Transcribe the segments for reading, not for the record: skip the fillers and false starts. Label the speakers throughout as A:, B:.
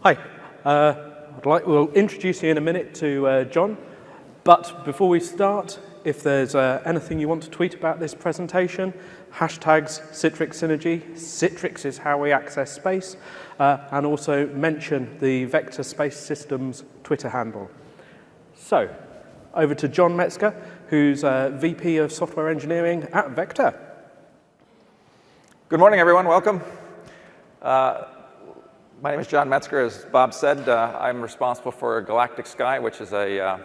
A: Hi. We'll introduce you in a minute to John, but before we start, if there's anything you want to tweet about this presentation, hashtags Citrix Synergy, Citrix is how we access space, and also mention the Vector Space Systems Twitter handle. So, over to John Metzger, who's VP of Software Engineering at Vector.
B: Good morning, everyone. Welcome. My name is John Metzger. As Bob said, I'm responsible for Galactic Sky, which is a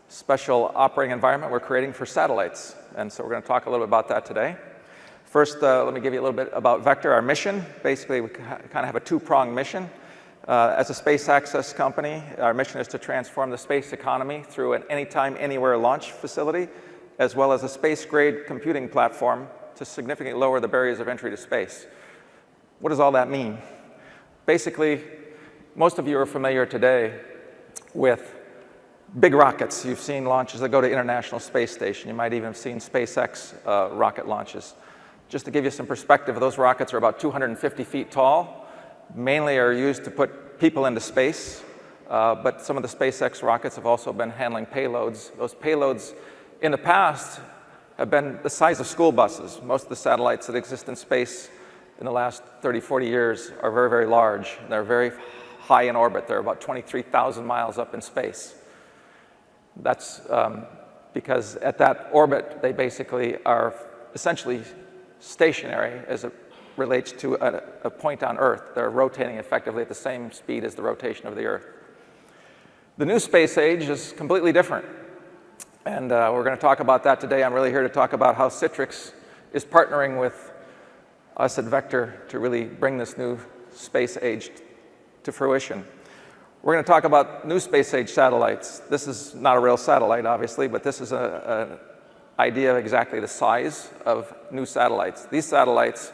B: special operating environment we're creating for satellites. And so we're going to talk a little bit about that today. First, let me give you a little bit about Vector, our mission. Basically, we kind of have a two-pronged mission. As a space access company, our mission is to transform the space economy through an anytime, anywhere launch facility, as well as a space-grade computing platform to significantly lower the barriers of entry to space. What does all that mean? Basically, most of you are familiar today with big rockets. You've seen launches that go to International Space Station. You might even have seen SpaceX rocket launches. Just to give you some perspective, those rockets are about 250 feet tall, mainly are used to put people into space, but some of the SpaceX rockets have also been handling payloads. Those payloads in the past have been the size of school buses. Most of the satellites that exist in space in the last 30, 40 years are very, very large. They're very high in orbit. They're about 23,000 miles up in space. That's because at that orbit, they basically are essentially stationary as it relates to a point on Earth. They're rotating effectively at the same speed as the rotation of the Earth. The new space age is completely different. And we're going to talk about that today. I'm really here to talk about how Citrix is partnering with us at Vector to really bring this new space age to fruition. We're going to talk about new space age satellites. This is not a real satellite, obviously, but this is an idea of exactly the size of new satellites. These satellites,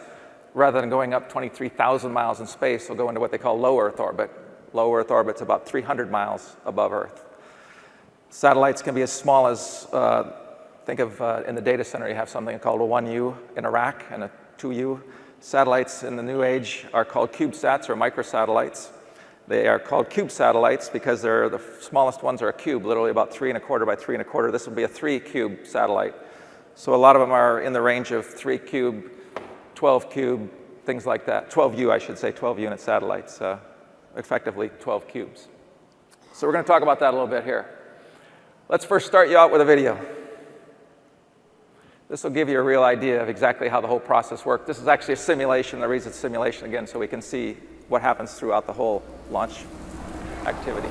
B: rather than going up 23,000 miles in space, will go into what they call low Earth orbit. Low Earth orbit's about 300 miles above Earth. Satellites can be as small as, think of in the data center, you have something called a 1U in a rack and a 2U. Satellites in the new age are called CubeSats or microsatellites. They are called cube satellites because the smallest ones are a cube, literally about 3 1/4 by 3 1/4. This will be a 3-cube satellite. So a lot of them are in the range of 3-cube, 12-cube, things like that. 12U, I should say, 12-unit satellites, effectively 12 cubes. So we're going to talk about that a little bit here. Let's first start you out with a video. This will give you a real idea of exactly how the whole process works. This is actually a simulation. The reason it's a simulation, again, so we can see what happens throughout the whole launch activity.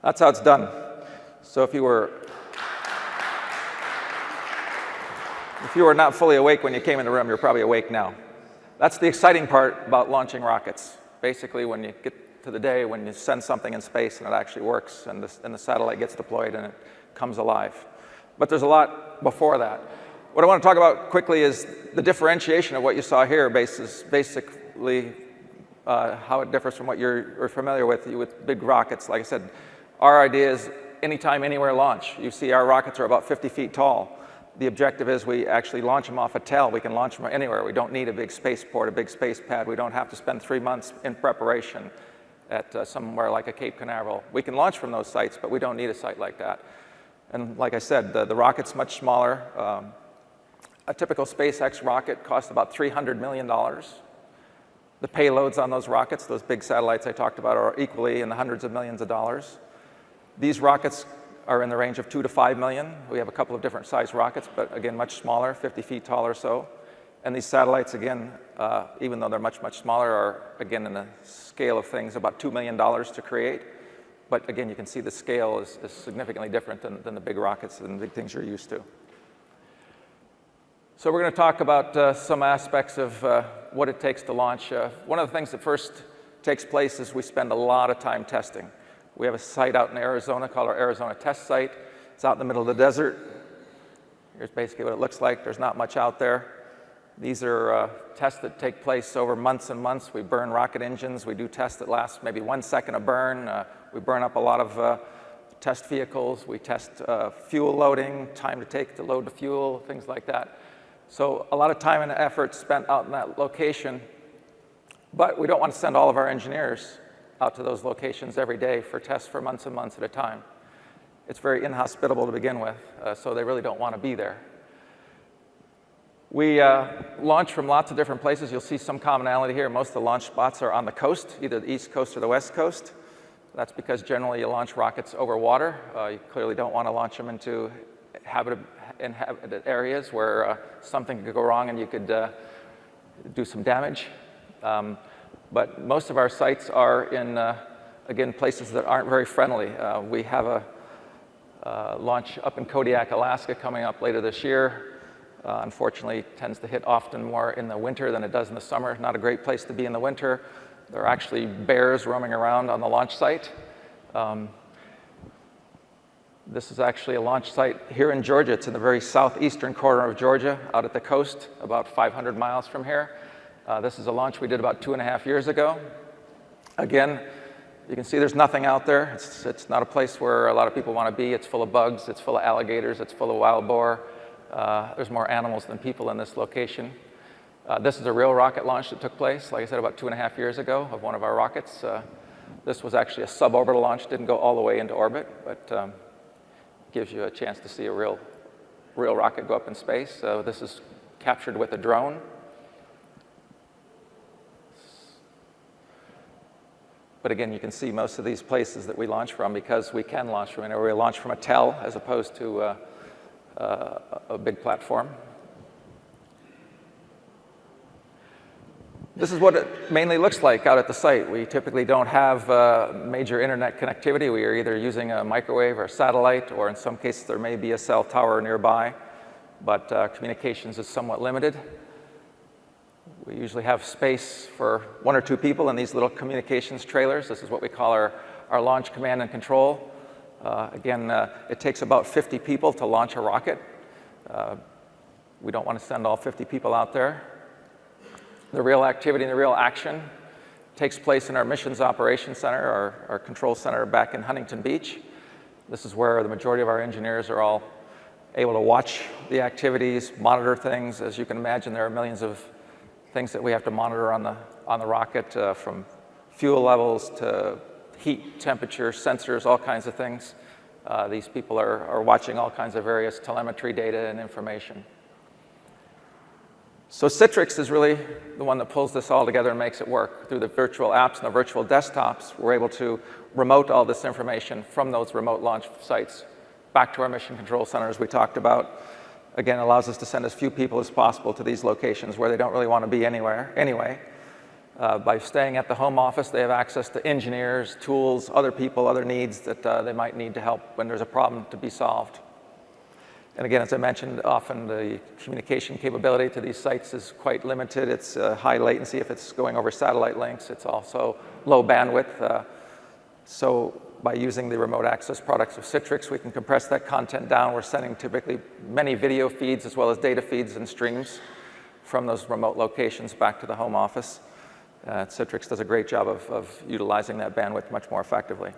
B: That's how it's done. So if you were not fully awake when you came in the room, you're probably awake now. That's the exciting part about launching rockets. basically when you get to the day when you send something in space and it actually works and the satellite gets deployed and it comes alive. But there's a lot before that. What I want to talk about quickly is the differentiation of what you saw here, basically how it differs from what you're familiar with big rockets. Like I said, our idea is anytime, anywhere launch. You see our rockets are about 50 feet tall. The objective is we actually launch them off a tail. We can launch them anywhere. We don't need a big spaceport, a big space pad. We don't have to spend 3 months in preparation at somewhere like a Cape Canaveral. We can launch from those sites, but we don't need a site like that. And like I said, the rocket's much smaller. A typical SpaceX rocket costs about $300 million. The payloads on those rockets, those big satellites I talked about, are equally in the hundreds of millions of dollars. These rockets are in the range of $2 to $5 million. We have a couple of different size rockets, but again, much smaller, 50 feet tall or so. And these satellites, again, even though they're much, much smaller, are, again, in the scale of things, about $2 million to create. But again, you can see the scale is significantly different than the big rockets and the big things you're used to. So we're going to talk about some aspects of what it takes to launch. One of the things that first takes place is we spend a lot of time testing. We have a site out in Arizona called our Arizona Test Site. It's out in the middle of the desert. Here's basically what it looks like. There's not much out there. These are tests that take place over months and months. We burn rocket engines. We do tests that last maybe 1 second of burn. We burn up a lot of test vehicles. We test fuel loading, time to take to load the fuel, things like that. So a lot of time and effort spent out in that location. But we don't want to send all of our engineers out to those locations every day for tests for months and months at a time. It's very inhospitable to begin with, so they really don't want to be there. We launch from lots of different places. You'll see some commonality here. Most of the launch spots are on the coast, either the East Coast or the West Coast. That's because generally you launch rockets over water. You clearly don't want to launch them into inhabited areas where something could go wrong and you could do some damage. But most of our sites are in, again, places that aren't very friendly. We have a launch up in Kodiak, Alaska coming up later this year. Unfortunately, it tends to hit often more in the winter than it does in the summer. Not a great place to be in the winter. There are actually bears roaming around on the launch site. This is actually a launch site here in Georgia. It's in the very southeastern corner of Georgia, out at the coast, about 500 miles from here. This is a launch we did about 2.5 years ago. Again, you can see there's nothing out there. It's not a place where a lot of people want to be. It's full of bugs. It's full of alligators. It's full of wild boar. There's more animals than people in this location. This is a real rocket launch that took place, like I said, about 2.5 years ago of one of our rockets. This was actually a suborbital launch. Didn't go all the way into orbit, but gives you a chance to see a real rocket go up in space. This is captured with a drone. But again, you can see most of these places that we launch from because we can launch from anywhere. We launch from a TEL as opposed to a big platform. This is what it mainly looks like out at the site. We typically don't have major internet connectivity. We are either using a microwave or a satellite, or in some cases there may be a cell tower nearby, but communications is somewhat limited. We usually have space for 1 or 2 people in these little communications trailers. This is what we call our launch command and control. Again, it takes about 50 people to launch a rocket. We don't want to send all 50 people out there. The real activity and the real action takes place in our Missions Operations Center, our control center back in Huntington Beach. This is where the majority of our engineers are all able to watch the activities, monitor things. As you can imagine, there are millions of things that we have to monitor on the rocket, from fuel levels to heat, temperature, sensors, all kinds of things. These people are watching all kinds of various telemetry data and information. So Citrix is really the one that pulls this all together and makes it work. Through the virtual apps and the virtual desktops, we're able to remote all this information from those remote launch sites back to our mission control center, as we talked about. Again, allows us to send as few people as possible to these locations where they don't really want to be anyway. By staying at the home office, they have access to engineers, tools, other people, other needs that they might need to help when there's a problem to be solved. And again, as I mentioned, often the communication capability to these sites is quite limited. It's high latency if it's going over satellite links. It's also low bandwidth. So by using the remote access products of Citrix, we can compress that content down. We're sending typically many video feeds as well as data feeds and streams from those remote locations back to the home office. Citrix does a great job of utilizing that bandwidth much more effectively.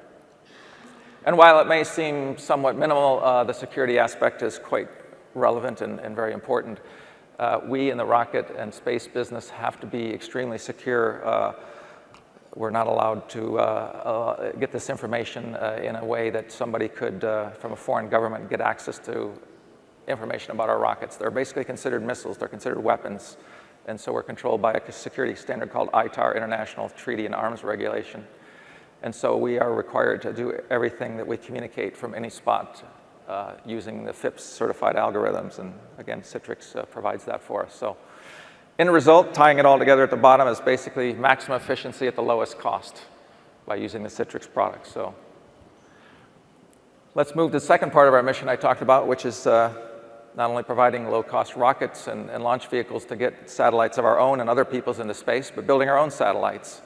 B: And while it may seem somewhat minimal, the security aspect is quite relevant and very important. We in the rocket and space business have to be extremely secure. We're not allowed to get this information in a way that somebody could, from a foreign government, get access to information about our rockets. They're basically considered missiles. They're considered weapons. And so we're controlled by a security standard called ITAR, International Treaty and Arms Regulation. And so we are required to do everything that we communicate from any spot using the FIPS certified algorithms. And again, Citrix provides that for us. So in result, tying it all together at the bottom is basically maximum efficiency at the lowest cost by using the Citrix products. So let's move to the second part of our mission I talked about, which is not only providing low-cost rockets and launch vehicles to get satellites of our own and other people's into space, but building our own satellites.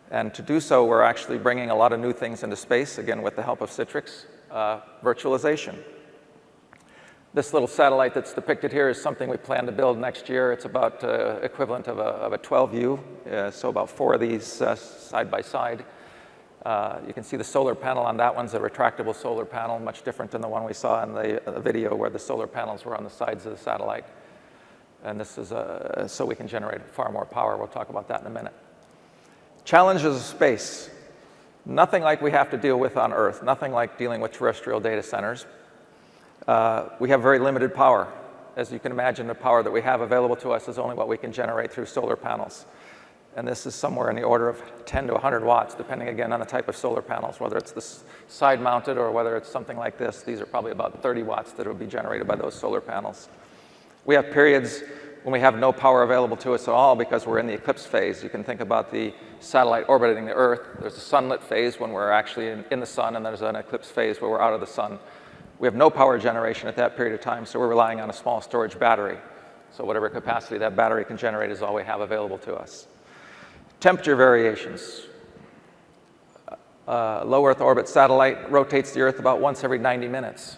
B: And to do so, we're actually bringing a lot of new things into space, again, with the help of Citrix, virtualization. This little satellite that's depicted here is something we plan to build next year. It's about equivalent of a 12U, so about 4 of these side by side. You can see the solar panel on that one's a retractable solar panel, much different than the one we saw in the video where the solar panels were on the sides of the satellite. And this is so we can generate far more power. We'll talk about that in a minute. Challenges of space. Nothing like we have to deal with on Earth, nothing like dealing with terrestrial data centers. We have very limited power. As you can imagine, the power that we have available to us is only what we can generate through solar panels. And this is somewhere in the order of 10 to 100 watts, depending again on the type of solar panels, whether it's the side-mounted or whether it's something like this. These are probably about 30 watts that will be generated by those solar panels. We have periods when we have no power available to us at all because we're in the eclipse phase. You can think about the satellite orbiting the Earth. There's a sunlit phase when we're actually in the sun, and there's an eclipse phase where we're out of the sun. We have no power generation at that period of time, so we're relying on a small storage battery. So whatever capacity that battery can generate is all we have available to us. Temperature variations. Low Earth orbit satellite rotates the Earth about once every 90 minutes.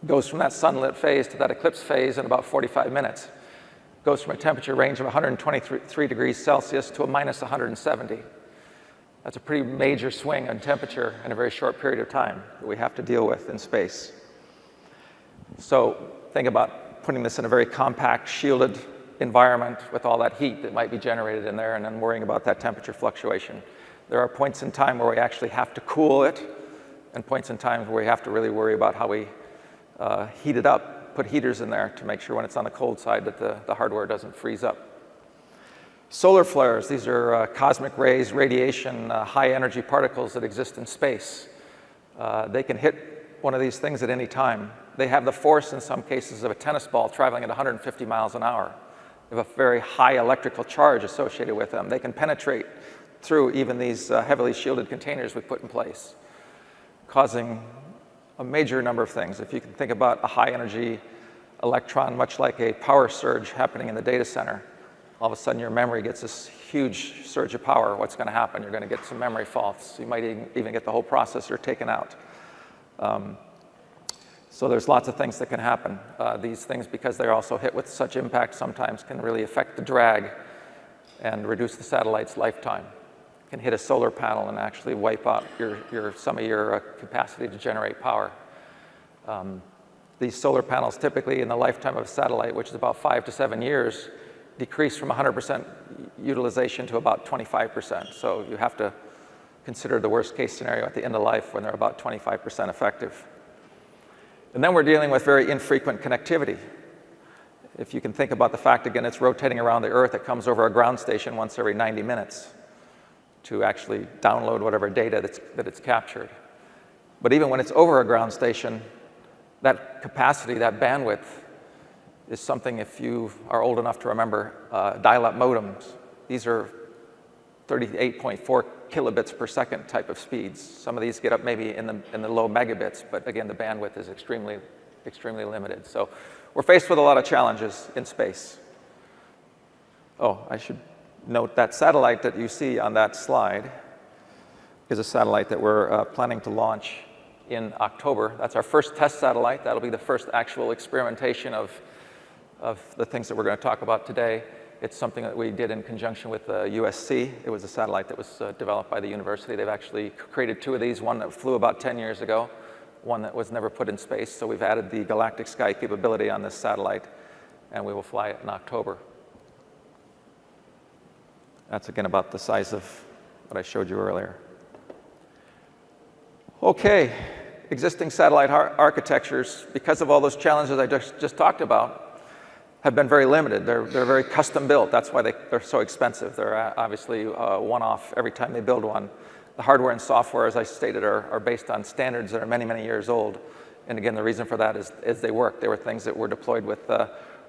B: Goes from that sunlit phase to that eclipse phase in about 45 minutes. Goes from a temperature range of 123 degrees Celsius to a minus 170. That's a pretty major swing in temperature in a very short period of time that we have to deal with in space. So think about putting this in a very compact, shielded environment with all that heat that might be generated in there and then worrying about that temperature fluctuation. There are points in time where we actually have to cool it and points in time where we have to really worry about how we heat it up. Put heaters in there to make sure when it's on the cold side that the hardware doesn't freeze up. Solar flares, these are cosmic rays, radiation, high energy particles that exist in space. They can hit one of these things at any time. They have the force in some cases of a tennis ball traveling at 150 miles an hour. They have a very high electrical charge associated with them. They can penetrate through even these heavily shielded containers we put in place, causing a major number of things. If you can think about a high energy electron, much like a power surge happening in the data center, all of a sudden your memory gets this huge surge of power. What's going to happen? You're going to get some memory faults. You might even get the whole processor taken out. So there's lots of things that can happen. These things, because they're also hit with such impact, sometimes can really affect the drag and reduce the satellite's lifetime. Can hit a solar panel and actually wipe out some of your capacity to generate power. These solar panels typically in the lifetime of a satellite, which is about 5 to 7 years, decrease from 100% utilization to about 25%. So you have to consider the worst case scenario at the end of life when they're about 25% effective. And then we're dealing with very infrequent connectivity. If you can think about the fact, again, it's rotating around the Earth, it comes over a ground station once every 90 minutes. To actually download whatever data that it's captured. But even when it's over a ground station, that capacity, that bandwidth, is something, if you are old enough to remember, dial-up modems. These are 38.4 kilobits per second type of speeds. Some of these get up maybe in the low megabits, but again, the bandwidth is extremely extremely limited. So we're faced with a lot of challenges in space. Oh, I should note that satellite that you see on that slide is a satellite that we're planning to launch in October. That's our first test satellite. That'll be the first actual experimentation of the things that we're going to talk about today. It's something that we did in conjunction with USC. It was a satellite that was developed by the university. They've actually created two of these, one that flew about 10 years ago, one that was never put in space. So we've added the Galactic Sky capability on this satellite, and we will fly it in October. That's, again, about the size of what I showed you earlier. OK, existing satellite architectures, because of all those challenges I just talked about, have been very limited. They're very custom built. That's why they're so expensive. They're obviously one-off every time they build one. The hardware and software, as I stated, are based on standards that are many, many years old. And again, the reason for that is they work. They were things that were deployed with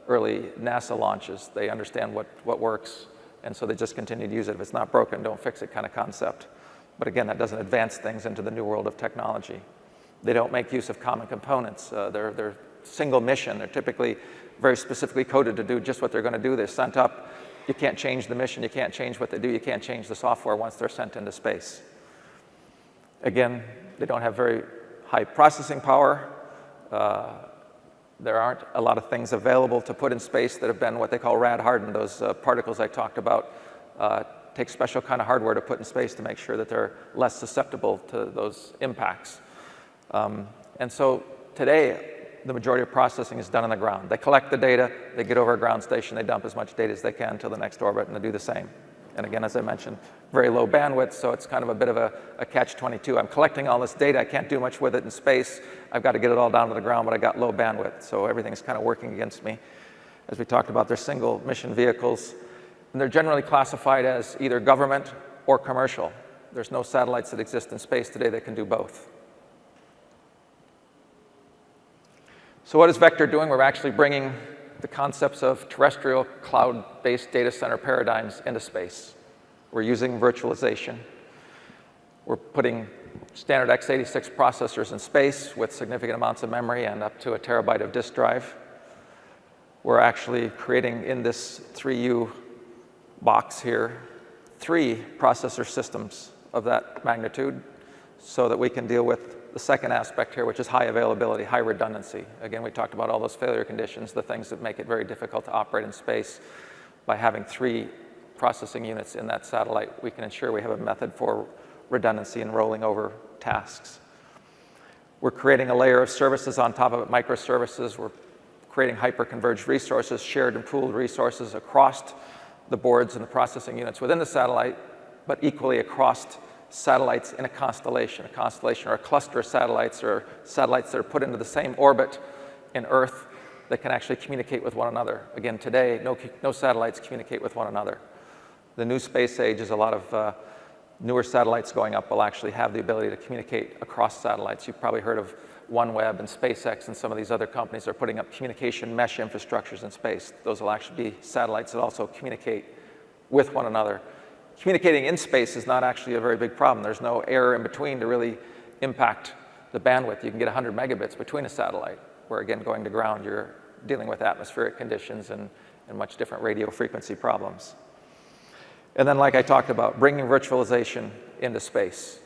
B: early NASA launches. They understand what works, and so they just continue to use it. If it's not broken, don't fix it kind of concept. But again, that doesn't advance things into the new world of technology. They don't make use of common components. They're single mission. They're typically very specifically coded to do just what they're going to do. They're sent up. You can't change the mission. You can't change what they do. You can't change the software once they're sent into space. Again, they don't have very high processing power. There aren't a lot of things available to put in space that have been what they call rad hardened. Those particles I talked about take special kind of hardware to put in space to make sure that they're less susceptible to those impacts. And so today, the majority of processing is done on the ground. They collect the data, they get over a ground station, they dump as much data as they can to the next orbit, and they do the same. And again, as I mentioned, very low bandwidth, so it's kind of a bit of a catch-22. I'm collecting all this data, I can't do much with it in space. I've got to get it all down to the ground, but I got low bandwidth, so everything's kind of working against me. As we talked about, they're single mission vehicles, and they're generally classified as either government or commercial. There's no satellites that exist in space today that can do both. So what is Vector doing? We're actually bringing the concepts of terrestrial cloud-based data center paradigms into space. We're using virtualization. We're putting standard x86 processors in space with significant amounts of memory and up to a terabyte of disk drive. We're actually creating in this 3U box here 3 processor systems of that magnitude so that we can deal with the second aspect here, which is high availability, high redundancy. Again, we talked about all those failure conditions, the things that make it very difficult to operate in space. By having 3 processing units in that satellite, we can ensure we have a method for redundancy and rolling over tasks. We're creating a layer of services on top of it, microservices. We're creating hyper-converged resources, shared and pooled resources across the boards and the processing units within the satellite, but equally across satellites in a constellation or a cluster of satellites or satellites that are put into the same orbit in Earth that can actually communicate with one another. Again, today, no satellites communicate with one another. The new space age is a lot of newer satellites going up will actually have the ability to communicate across satellites. You've probably heard of OneWeb and SpaceX and some of these other companies are putting up communication mesh infrastructures in space. Those will actually be satellites that also communicate with one another. Communicating in space is not actually a very big problem. There's no error in between to really impact the bandwidth. You can get 100 megabits between a satellite, where again, going to ground, you're dealing with atmospheric conditions and much different radio frequency problems. And then, like I talked about, bringing virtualization into space.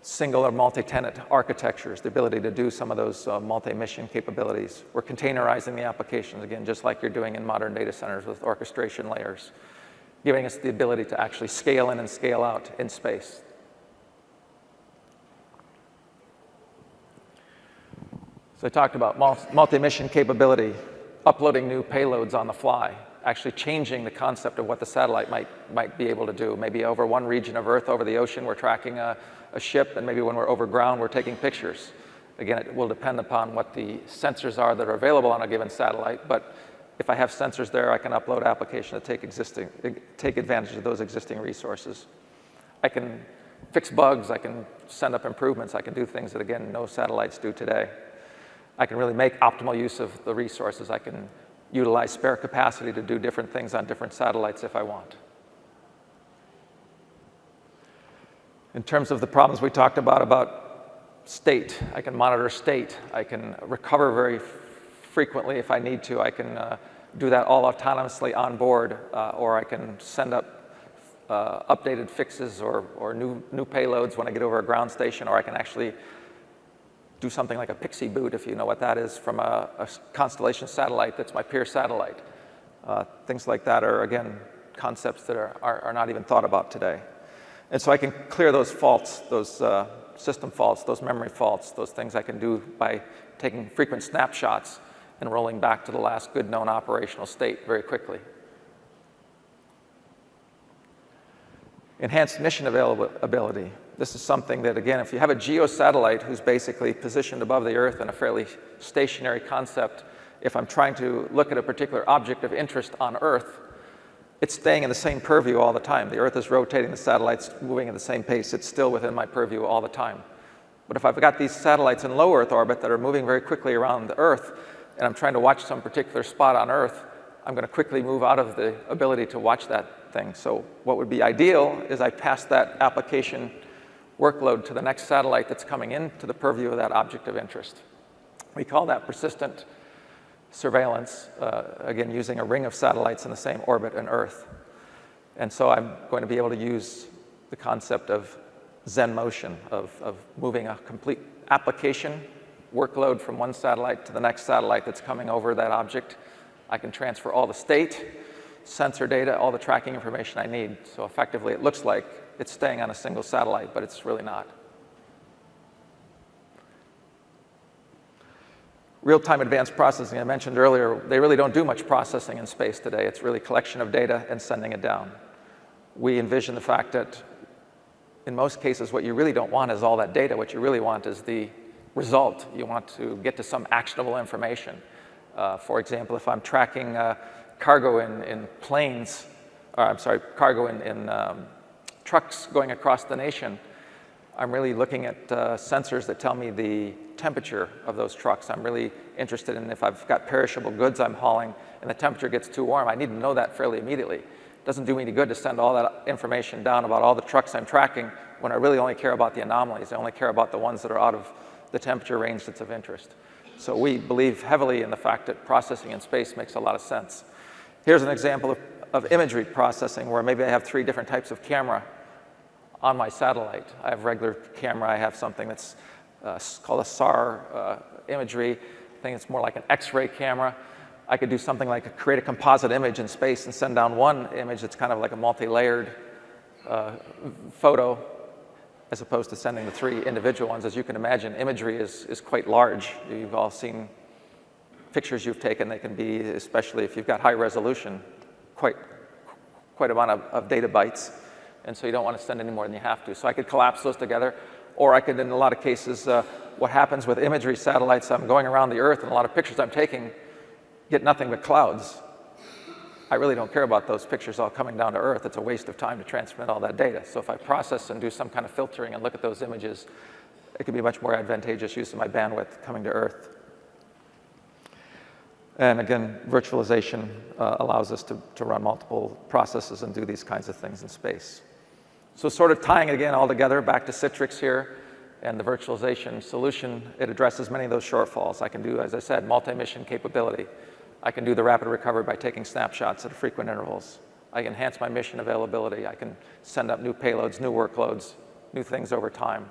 B: Single or multi-tenant architectures, the ability to do some of those multi-mission capabilities. We're containerizing the applications, again, just like you're doing in modern data centers with orchestration layers, giving us the ability to actually scale in and scale out in space. So I talked about multi-mission capability, uploading new payloads on the fly, actually changing the concept of what the satellite might be able to do. Maybe over one region of Earth, over the ocean, we're tracking a ship, and maybe when we're over ground, we're taking pictures. Again, it will depend upon what the sensors are that are available on a given satellite, but if I have sensors there, I can upload application to take advantage of those existing resources. I can fix bugs, I can send up improvements, I can do things that, again, no satellites do today. I can really make optimal use of the resources. I can utilize spare capacity to do different things on different satellites if I want. In terms of the problems we talked about state. I can monitor state. I can recover very frequently if I need to. I can do that all autonomously on board, or I can send up updated fixes or new payloads when I get over a ground station, or I can actually do something like a pixie boot, if you know what that is, from a constellation satellite that's my peer satellite. Things like that are, again, concepts that are not even thought about today. And so I can clear those faults, those system faults, those memory faults, those things I can do by taking frequent snapshots and rolling back to the last good known operational state very quickly. Enhanced mission availability. This is something that, again, if you have a geosatellite who's basically positioned above the Earth in a fairly stationary concept, if I'm trying to look at a particular object of interest on Earth, it's staying in the same purview all the time. The Earth is rotating, the satellite's moving at the same pace. It's still within my purview all the time. But if I've got these satellites in low Earth orbit that are moving very quickly around the Earth, and I'm trying to watch some particular spot on Earth, I'm going to quickly move out of the ability to watch that thing. So what would be ideal is I pass that application workload to the next satellite that's coming into the purview of that object of interest. We call that persistent surveillance, again, using a ring of satellites in the same orbit in Earth. And so I'm going to be able to use the concept of Zen motion, of moving a complete application workload from one satellite to the next satellite that's coming over that object. I can transfer all the state, sensor data, all the tracking information I need. So effectively, it looks like it's staying on a single satellite, but it's really not. Real-time advanced processing, I mentioned earlier, they really don't do much processing in space today. It's really collection of data and sending it down. We envision the fact that in most cases, what you really don't want is all that data. What you really want is the result. You want to get to some actionable information. For example, if I'm tracking cargo in planes, or I'm sorry, cargo in trucks going across the nation, I'm really looking at sensors that tell me the temperature of those trucks. I'm really interested in if I've got perishable goods I'm hauling and the temperature gets too warm, I need to know that fairly immediately. It doesn't do me any good to send all that information down about all the trucks I'm tracking when I really only care about the anomalies. I only care about the ones that are out of the temperature range that's of interest. So we believe heavily in the fact that processing in space makes a lot of sense. Here's an example of imagery processing where maybe I have 3 different types of camera on my satellite. I have regular camera, I have something that's called a SAR imagery. I think it's more like an X-ray camera. I could do something like create a composite image in space and send down one image that's kind of like a multi-layered photo, as opposed to sending the 3 individual ones. As you can imagine, imagery is quite large. You've all seen pictures you've taken. They can be, especially if you've got high resolution, quite amount of data bytes. And so you don't want to send any more than you have to. So I could collapse those together, or I could, in a lot of cases, what happens with imagery satellites, I'm going around the Earth and a lot of pictures I'm taking get nothing but clouds. I really don't care about those pictures all coming down to Earth. It's a waste of time to transmit all that data. So if I process and do some kind of filtering and look at those images, it could be much more advantageous use of my bandwidth coming to Earth. And again, virtualization allows us to run multiple processes and do these kinds of things in space. So sort of tying it again all together, back to Citrix here, and the virtualization solution, it addresses many of those shortfalls. I can do, as I said, multi-mission capability. I can do the rapid recovery by taking snapshots at frequent intervals. I can enhance my mission availability. I can send up new payloads, new workloads, new things over time.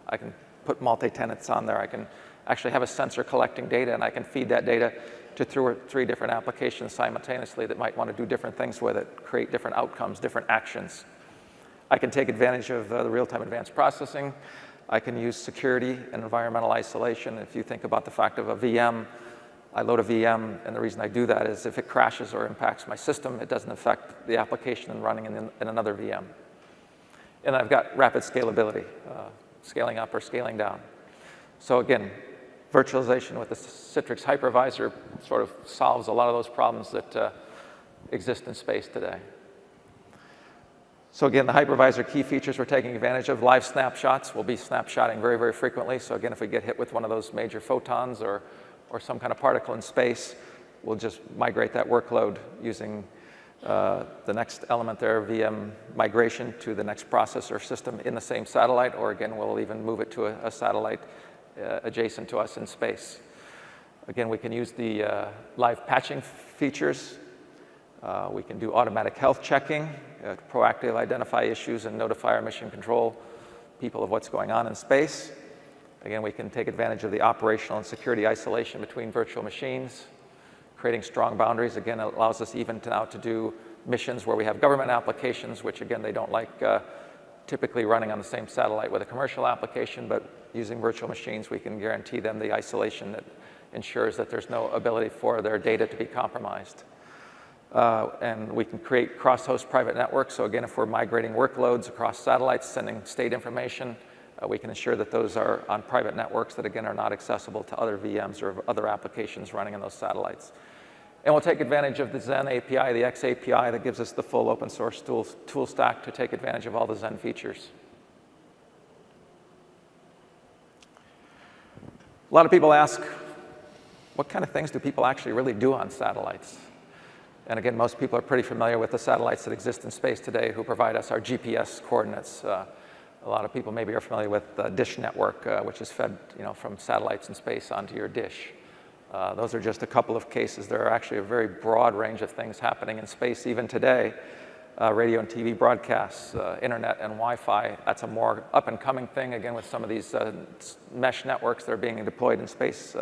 B: I can put multi-tenants on there. I can actually have a sensor collecting data, and I can feed that data to 2 or 3 different applications simultaneously that might want to do different things with it, create different outcomes, different actions. I can take advantage of the real-time advanced processing. I can use security and environmental isolation. If you think about the fact of a VM, I load a VM, and the reason I do that is if it crashes or impacts my system, it doesn't affect the application running in another VM. And I've got rapid scalability, scaling up or scaling down. So again, virtualization with the Citrix Hypervisor sort of solves a lot of those problems that exist in space today. So again, the hypervisor key features we're taking advantage of. Live snapshots. We'll be snapshotting very, very frequently. So again, if we get hit with one of those major photons or some kind of particle in space, we'll just migrate that workload using The next element there, VM migration to the next processor system in the same satellite, or again, we'll even move it to a satellite adjacent to us in space. Again, we can use the live patching features. We can do automatic health checking, proactively identify issues and notify our mission control people of what's going on in space. Again, we can take advantage of the operational and security isolation between virtual machines, creating strong boundaries. Again, it allows us even now to do missions where we have government applications, which again, they don't like typically running on the same satellite with a commercial application, but using virtual machines, we can guarantee them the isolation that ensures that there's no ability for their data to be compromised. And we can create cross-host private networks. So again, if we're migrating workloads across satellites, sending state information, we can ensure that those are on private networks that, again, are not accessible to other VMs or other applications running on those satellites. And we'll take advantage of the Zen API, the X API, that gives us the full open source tool stack to take advantage of all the Zen features. A lot of people ask, what kind of things do people actually really do on satellites? And again, most people are pretty familiar with the satellites that exist in space today who provide us our GPS coordinates. A lot of people maybe are familiar with the dish network, which is fed from satellites in space onto your dish. Those are just a couple of cases. There are actually a very broad range of things happening in space even today. Radio and TV broadcasts, internet and Wi-Fi, that's a more up-and-coming thing, again, with some of these mesh networks that are being deployed in space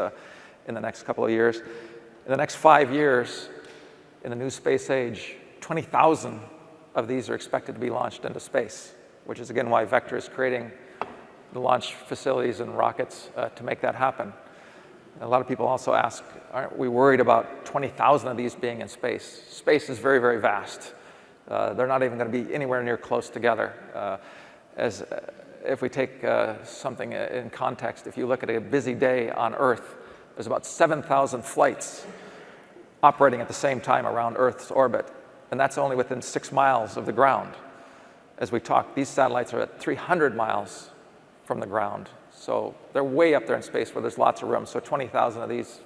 B: in the next couple of years. In the next 5 years, in the new space age, 20,000 of these are expected to be launched into space, which is, again, why Vector is creating the launch facilities and rockets to make that happen. And a lot of people also ask, aren't we worried about 20,000 of these being in space? Space is very, very vast. They're not even going to be anywhere near close together. If we take something in context, if you look at a busy day on Earth, there's about 7,000 flights operating at the same time around Earth's orbit, and that's only within 6 miles of the ground. As we talk, these satellites are at 300 miles from the ground. So they're way up there in space where there's lots of room. So 20,000 of these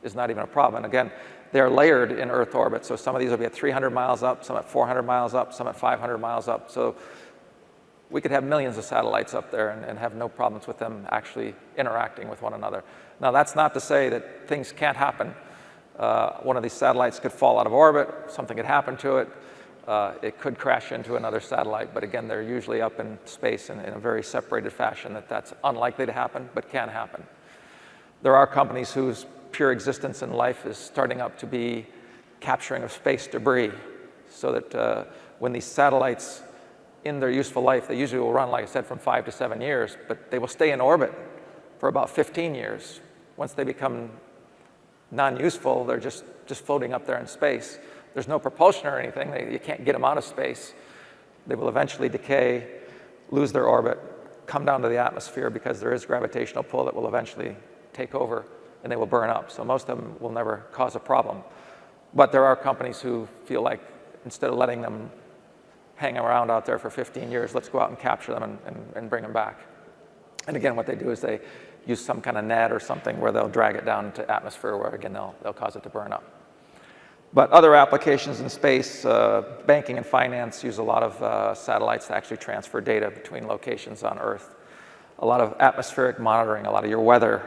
B: is not even a problem. And again, they're layered in Earth orbit. So some of these will be at 300 miles up, some at 400 miles up, some at 500 miles up. So we could have millions of satellites up there and have no problems with them actually interacting with one another. Now, that's not to say that things can't happen. One of these satellites could fall out of orbit, something could happen to it. It could crash into another satellite, but again, they're usually up in space in a very separated fashion. That's unlikely to happen, but can happen. There are companies whose pure existence in life is starting up to be capturing of space debris, so that when these satellites, in their useful life, they usually will run, like I said, from 5 to 7 years, but they will stay in orbit for about 15 years. Once they become non-useful, they're just floating up there in space. There's no propulsion or anything. You can't get them out of space. They will eventually decay, lose their orbit, come down to the atmosphere because there is gravitational pull that will eventually take over, and they will burn up. So most of them will never cause a problem. But there are companies who feel like instead of letting them hang around out there for 15 years, let's go out and capture them and bring them back. And again, what they do is they use some kind of net or something where they'll drag it down into atmosphere where, again, they'll cause it to burn up. But other applications in space, banking and finance use a lot of satellites to actually transfer data between locations on Earth. A lot of atmospheric monitoring, a lot of your weather.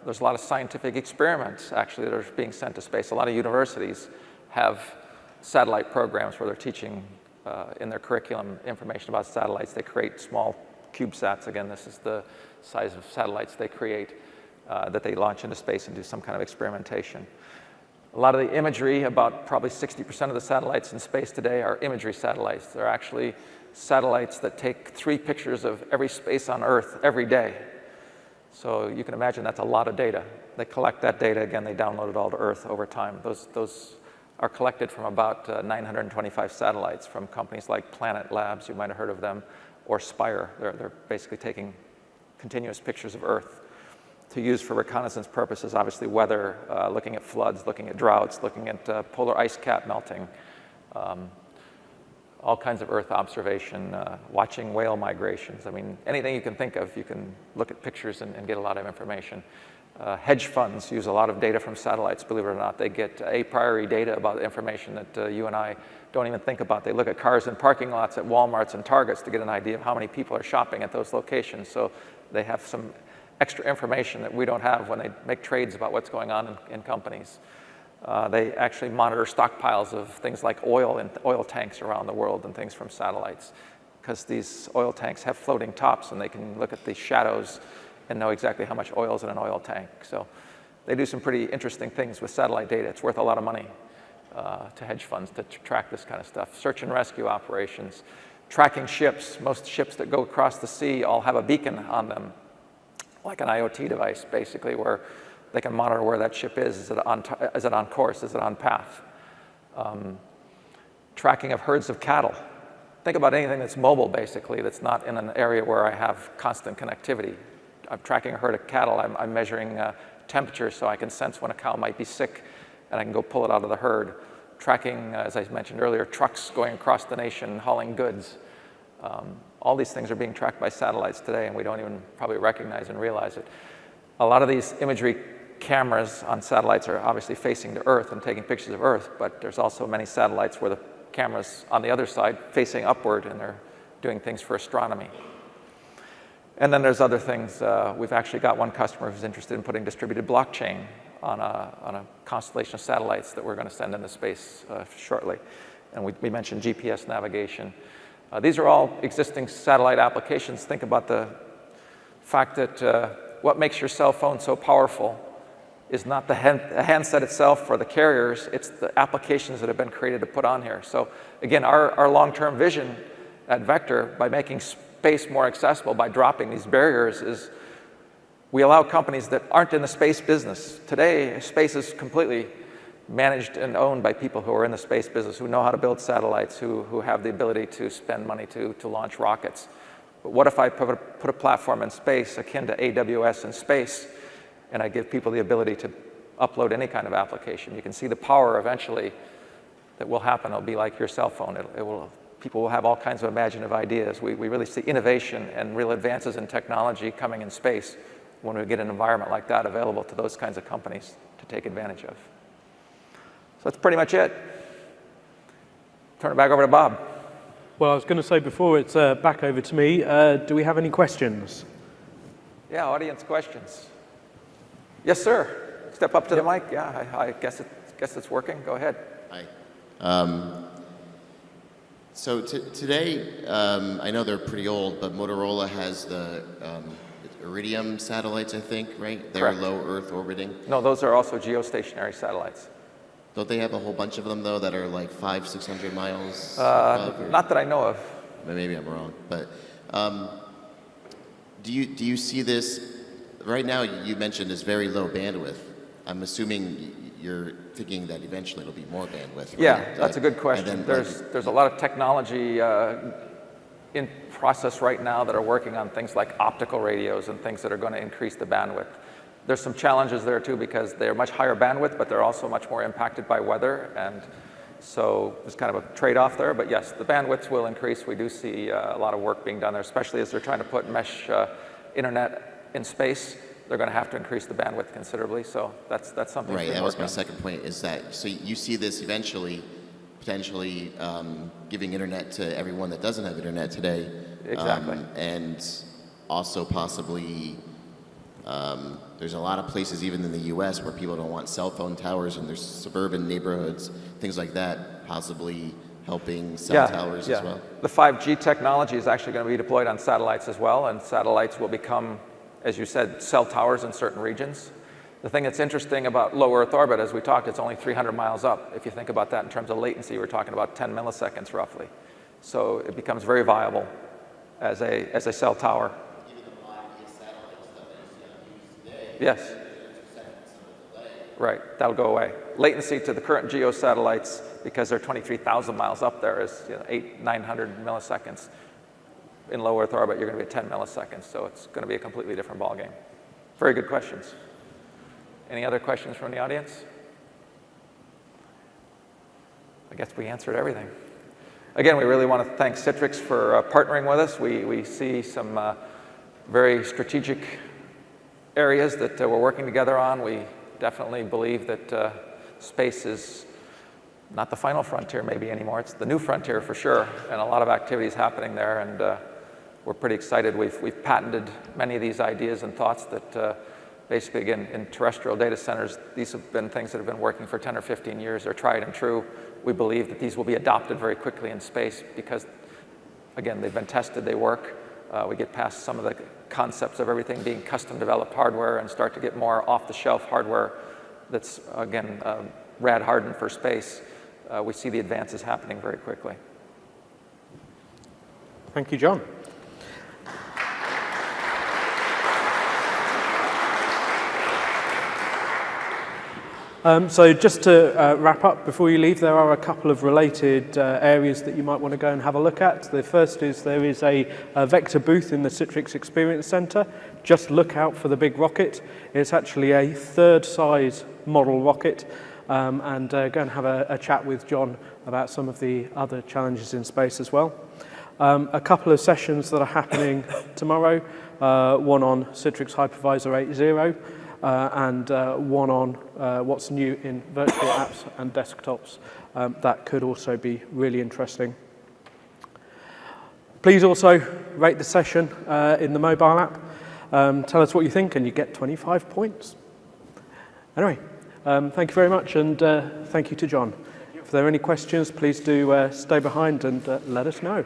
B: There's a lot of scientific experiments, actually, that are being sent to space. A lot of universities have satellite programs where they're teaching in their curriculum information about satellites. They create small CubeSats. Again, this is the size of satellites they create that they launch into space and do some kind of experimentation. A lot of the imagery, about probably 60% of the satellites in space today are imagery satellites. They're actually satellites that take 3 pictures of every space on Earth every day. So you can imagine that's a lot of data. They collect that data, again, they download it all to Earth over time. Those are collected from about 925 satellites from companies like Planet Labs, you might have heard of them, or Spire. They're basically taking continuous pictures of Earth to use for reconnaissance purposes, obviously weather, looking at floods, looking at droughts, looking at polar ice cap melting, all kinds of Earth observation, watching whale migrations. I mean, anything you can think of, you can look at pictures and get a lot of information. Hedge funds use a lot of data from satellites, believe it or not. They get a priori data about information that you and I don't even think about. They look at cars in parking lots at Walmarts and Targets to get an idea of how many people are shopping at those locations. So they have some extra information that we don't have when they make trades about what's going on in companies. They actually monitor stockpiles of things like oil and oil tanks around the world and things from satellites, because these oil tanks have floating tops and they can look at the shadows and know exactly how much oil is in an oil tank. So they do some pretty interesting things with satellite data. It's worth a lot of money to hedge funds to track this kind of stuff. Search and rescue operations, tracking ships. Most ships that go across the sea all have a beacon on them, like an IoT device, basically, where they can monitor where that ship is. Is it on course? Is it on path? Tracking of herds of cattle. Think about anything that's mobile, basically, that's not in an area where I have constant connectivity. I'm tracking a herd of cattle. I'm measuring temperature so I can sense when a cow might be sick, and I can go pull it out of the herd. Tracking, as I mentioned earlier, trucks going across the nation hauling goods. All these things are being tracked by satellites today, and we don't even probably recognize and realize it. A lot of these imagery cameras on satellites are obviously facing the Earth and taking pictures of Earth, but there's also many satellites where the camera's on the other side facing upward, and they're doing things for astronomy. And then there's other things. We've actually got one customer who's interested in putting distributed blockchain on a constellation of satellites that we're going to send into space shortly. And we mentioned GPS navigation. These are all existing satellite applications. Think about the fact that what makes your cell phone so powerful is not the handset itself for the carriers, it's the applications that have been created to put on here. So again, our long-term vision at Vector, by making space more accessible, by dropping these barriers, is we allow companies that aren't in the space business. Today, space is completely managed and owned by people who are in the space business, who know how to build satellites, who have the ability to spend money to launch rockets. But what if I put a platform in space akin to AWS in space, and I give people the ability to upload any kind of application? You can see the power eventually that will happen. It'll be like your cell phone. People will have all kinds of imaginative ideas. We really see innovation and real advances in technology coming in space when we get an environment like that available to those kinds of companies to take advantage of. So that's pretty much it. Turn it back over to Bob.
A: Well, I was going to say before it's back over to me, do we have any questions?
B: Yeah, audience questions. Yes, sir. Step up to the mic. Yeah, I guess it's working. Go ahead.
C: Hi. So today, I know they're pretty old, but Motorola has the Iridium satellites, I think, right? They're
B: Correct.
C: low Earth orbiting.
B: No, those are also geostationary satellites.
C: Don't they have a whole bunch of them, though, that are like 500-600 miles above?
B: Not that I know of.
C: Maybe I'm wrong. But do you see this? Right now, you mentioned this very low bandwidth. I'm assuming you're thinking that eventually it'll be more bandwidth. Right?
B: Yeah, that's a good question. There's a lot of technology in process right now that are working on things like optical radios and things that are going to increase the bandwidth. There's some challenges there too, because they're much higher bandwidth, but they're also much more impacted by weather, and so there's kind of a trade-off there. But yes, the bandwidths will increase. We do see a lot of work being done there, especially as they're trying to put mesh internet in space. They're going to have to increase the bandwidth considerably, so that's something.
C: Right, that was my second point, is that, so you see this eventually, potentially giving internet to everyone that doesn't have internet today.
B: Exactly.
C: And also possibly, there's a lot of places, even in the US, where people don't want cell phone towers, and there's suburban neighborhoods, things like that, possibly helping cell towers as well.
B: The 5G technology is actually going to be deployed on satellites as well, and satellites will become, as you said, cell towers in certain regions. The thing that's interesting about low Earth orbit, as we talked, it's only 300 miles up. If you think about that in terms of latency, we're talking about 10 milliseconds roughly. So it becomes very viable as a cell tower.
C: Even the 5G satellites that is used today.
B: Yes. Right, that'll go away. Latency to the current geo satellites, because they're 23,000 miles up there, is 800-900 milliseconds. In low Earth orbit, you're going to be at 10 milliseconds, so it's going to be a completely different ballgame. Very good questions. Any other questions from the audience? I guess we answered everything. Again, we really want to thank Citrix for partnering with us. We see some very strategic areas that we're working together on. We definitely believe that space is not the final frontier maybe anymore. It's the new frontier for sure, and a lot of activities happening there, and we're pretty excited. We've patented many of these ideas and thoughts that basically, again, in terrestrial data centers, these have been things that have been working for 10 or 15 years. They're tried and true. We believe that these will be adopted very quickly in space because, again, they've been tested, they work. We get past some of the concepts of everything being custom developed hardware and start to get more off-the-shelf hardware that's, again, rad hardened for space. We see the advances happening very quickly.
A: Thank you, John. So just to wrap up, before you leave, there are a couple of related areas that you might want to go and have a look at. The first is there is a vector booth in the Citrix Experience Center. Just look out for the big rocket. It's actually a third size model rocket. And go and have a chat with John about some of the other challenges in space as well. A couple of sessions that are happening tomorrow, one on Citrix Hypervisor 8.0, and one on what's new in virtual apps and desktops. That could also be really interesting. Please also rate the session in the mobile app. Tell us what you think and you get 25 points. Anyway, thank you very much, and thank you to John. If there are any questions, please do stay behind and let us know.